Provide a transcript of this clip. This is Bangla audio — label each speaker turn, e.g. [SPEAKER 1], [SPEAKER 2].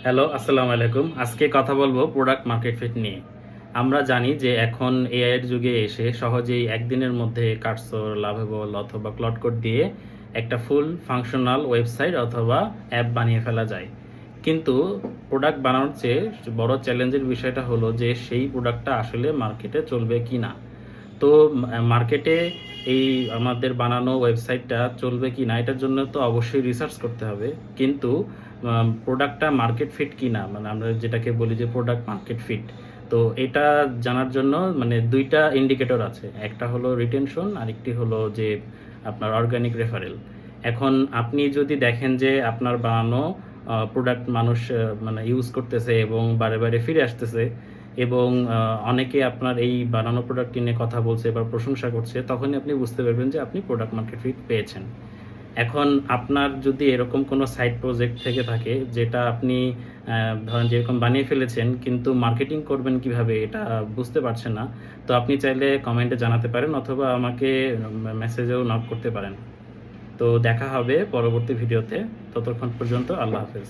[SPEAKER 1] হ্যালো, আসসালামু আলাইকুম। আজকে কথা বলবো প্রোডাক্ট মার্কেট ফিট নিয়ে। আমরা জানি যে এখন এআই এর যুগে এসে সহজেই একদিনের মধ্যে কার্সর, লাভেবল অথবা ক্লড কোড দিয়ে একটা ফুল ফাংশনাল ওয়েবসাইট অথবা অ্যাপ বানিয়ে ফেলা যায়। কিন্তু প্রোডাক্ট বানানোর চেয়ে বড় চ্যালেঞ্জের বিষয়টা হলো যে সেই প্রোডাক্টটা আসলে মার্কেটে চলবে কি না। তো মার্কেটে এই আমাদের বানানো ওয়েবসাইটটা চলবে কি না এটার জন্য তো অবশ্যই রিসার্চ করতে হবে। কিন্তু প্রোডাক্টটা মার্কেট ফিট কি না, মানে আমরা যেটাকে বলি যে প্রোডাক্ট মার্কেট ফিট। তো এটা জানার জন্য মানে ২ টা ইন্ডিকেটর আছে। একটা হলো রিটেনশন, আরেকটি হলো যে আপনার অর্গানিক রেফারেল। এখন আপনি যদি দেখেন যে আপনার বানানো প্রোডাক্ট মানুষ মানে ইউজ করতেছে এবং বারে, বারে ফিরে আসতেছে এবং অনেকে আপনার এই বানানো প্রোডাক্টটি নিয়ে কথা বলছে বা প্রশংসা করছে, তখনই আপনি বুঝতে পারবেন যে আপনি প্রোডাক্ট মার্কেট ফিট পেয়েছেন। এখন আপনার যদি এরকম কোনো সাইড প্রজেক্ট থেকে থাকে যেটা আপনি ধরেন যেরকম বানিয়ে ফেলেছেন কিন্তু মার্কেটিং করবেন কিভাবে এটা বুঝতে পারছেন না, তো আপনি চাইলে কমেন্টে জানাতে পারেন অথবা আমাকে মেসেজেও নক করতে পারেন। তো দেখা হবে পরবর্তী ভিডিওতে। ততক্ষণ পর্যন্ত আল্লাহ হাফেজ।